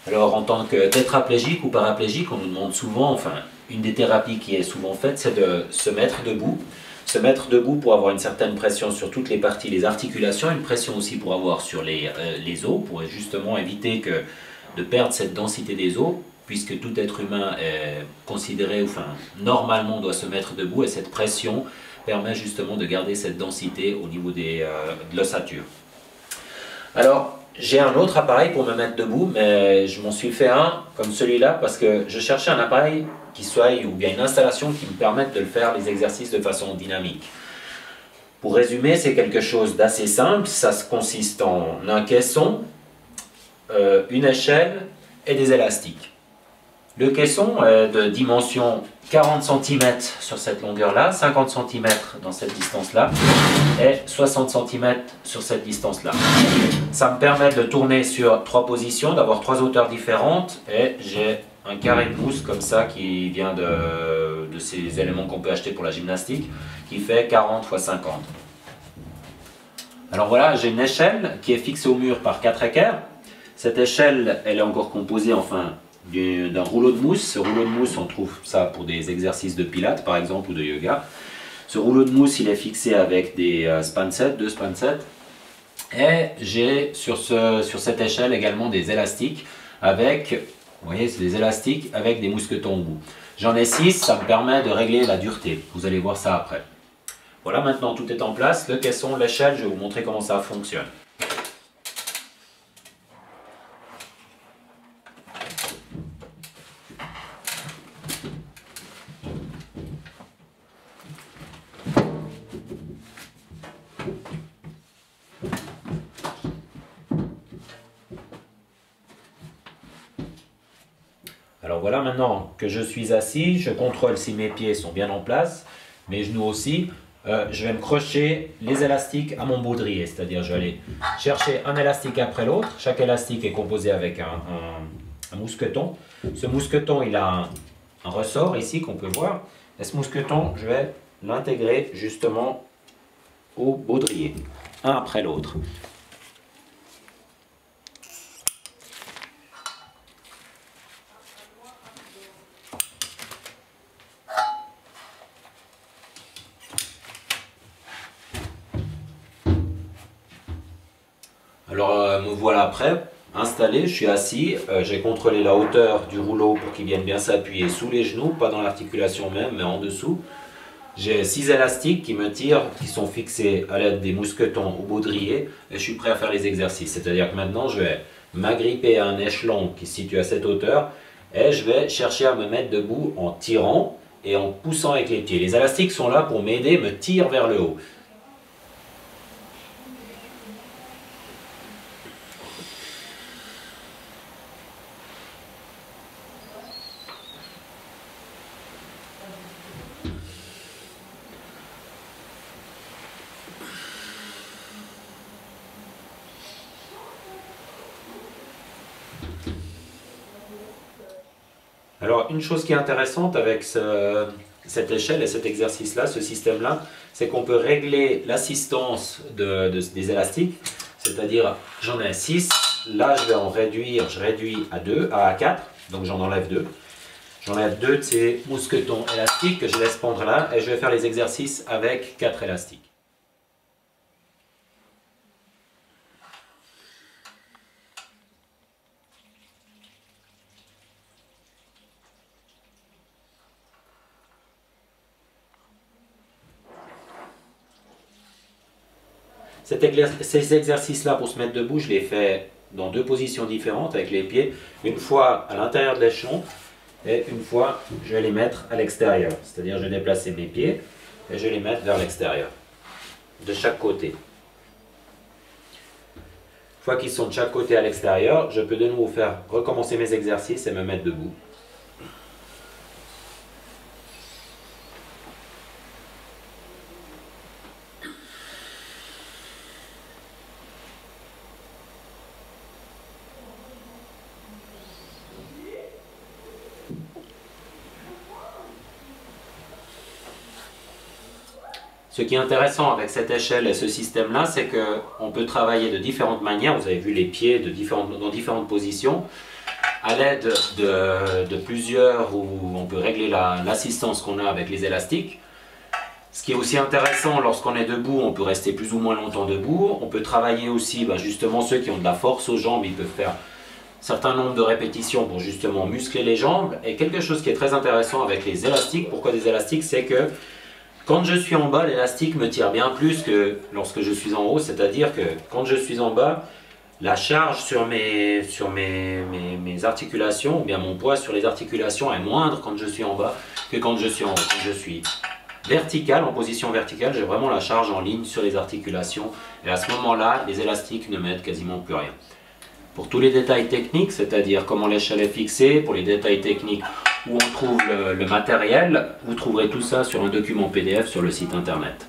Alors en tant que tétraplégique ou paraplégique, on nous demande souvent, enfin une des thérapies qui est souvent faite, c'est de se mettre debout. Se mettre debout pour avoir une certaine pression sur toutes les parties, les articulations, une pression aussi pour avoir sur les os, pour justement éviter de perdre cette densité des os, puisque tout être humain est considéré, enfin normalement doit se mettre debout, et cette pression permet justement de garder cette densité au niveau de l'ossature. Alors, j'ai un autre appareil pour me mettre debout, mais je m'en suis fait un comme celui-là parce que je cherchais un appareil qui soit, ou bien une installation qui me permette de le faire les exercices de façon dynamique. Pour résumer, c'est quelque chose d'assez simple, ça consiste en un caisson, une échelle et des élastiques. Le caisson est de dimension 40 cm sur cette longueur-là, 50 cm dans cette distance-là et 60 cm sur cette distance-là. Ça me permet de tourner sur 3 positions, d'avoir 3 hauteurs différentes et j'ai un carré de mousse comme ça qui vient de ces éléments qu'on peut acheter pour la gymnastique qui fait 40 x 50. Alors voilà, j'ai une échelle qui est fixée au mur par 4 équerres. Cette échelle, elle est encore composée enfin d'un rouleau de mousse. Ce rouleau de mousse, on trouve ça pour des exercices de pilates par exemple ou de yoga. Ce rouleau de mousse, il est fixé avec des spansets, 2 spansets. Et j'ai sur cette échelle également des élastiques avec, vous voyez, c'est des élastiques avec des mousquetons au bout. J'en ai 6, ça me permet de régler la dureté. Vous allez voir ça après. Voilà, maintenant tout est en place. Le caisson, l'échelle, je vais vous montrer comment ça fonctionne. Alors voilà, maintenant que je suis assis, je contrôle si mes pieds sont bien en place, mes genoux aussi. Je vais me crocher les élastiques à mon baudrier, c'est-à-dire je vais aller chercher un élastique après l'autre. Chaque élastique est composé avec un mousqueton. Ce mousqueton, il a un ressort ici qu'on peut voir. Et ce mousqueton, je vais l'intégrer justement au baudrier, un après l'autre. Alors me voilà prêt, installé, je suis assis, j'ai contrôlé la hauteur du rouleau pour qu'il vienne bien s'appuyer sous les genoux, pas dans l'articulation même, mais en dessous. J'ai 6 élastiques qui me tirent, qui sont fixés à l'aide des mousquetons au baudrier, et je suis prêt à faire les exercices. C'est-à-dire que maintenant je vais m'agripper à un échelon qui se situe à cette hauteur, et je vais chercher à me mettre debout en tirant et en poussant avec les pieds. Les élastiques sont là pour m'aider, me tirent vers le haut. Alors une chose qui est intéressante avec cette échelle et cet exercice-là, ce système-là, c'est qu'on peut régler l'assistance des élastiques, c'est-à-dire j'en ai 6, là je vais en réduire, je réduis à 2, à 4, donc j'en enlève 2. J'enlève 2 de ces mousquetons élastiques que je laisse pendre là et je vais faire les exercices avec 4 élastiques. Ces exercices-là pour se mettre debout, je les fais dans 2 positions différentes avec les pieds. Une fois à l'intérieur de l'échelon et une fois je vais les mettre à l'extérieur. C'est-à-dire je vais déplacer mes pieds et je vais les mettre vers l'extérieur, de chaque côté. Une fois qu'ils sont de chaque côté à l'extérieur, je peux de nouveau faire recommencer mes exercices et me mettre debout. Ce qui est intéressant avec cette échelle et ce système-là, c'est qu'on peut travailler de différentes manières. Vous avez vu les pieds dans différentes positions. à l'aide de plusieurs, où on peut régler l'assistance qu'on a avec les élastiques. Ce qui est aussi intéressant, lorsqu'on est debout, on peut rester plus ou moins longtemps debout. On peut travailler aussi, justement ceux qui ont de la force aux jambes, ils peuvent faire un certain nombre de répétitions pour justement muscler les jambes. Et quelque chose qui est très intéressant avec les élastiques, pourquoi des élastiques, c'est que quand je suis en bas, l'élastique me tire bien plus que lorsque je suis en haut. C'est-à-dire que quand je suis en bas, la charge sur mes articulations, ou bien mon poids sur les articulations est moindre quand je suis en bas que quand je suis en haut. Quand je suis vertical, en position verticale, j'ai vraiment la charge en ligne sur les articulations. Et à ce moment-là, les élastiques ne m'aident quasiment plus rien. Pour tous les détails techniques, c'est-à-dire comment l'échelle est fixée, pour les détails techniques où on trouve le matériel, vous trouverez tout ça sur un document PDF sur le site internet.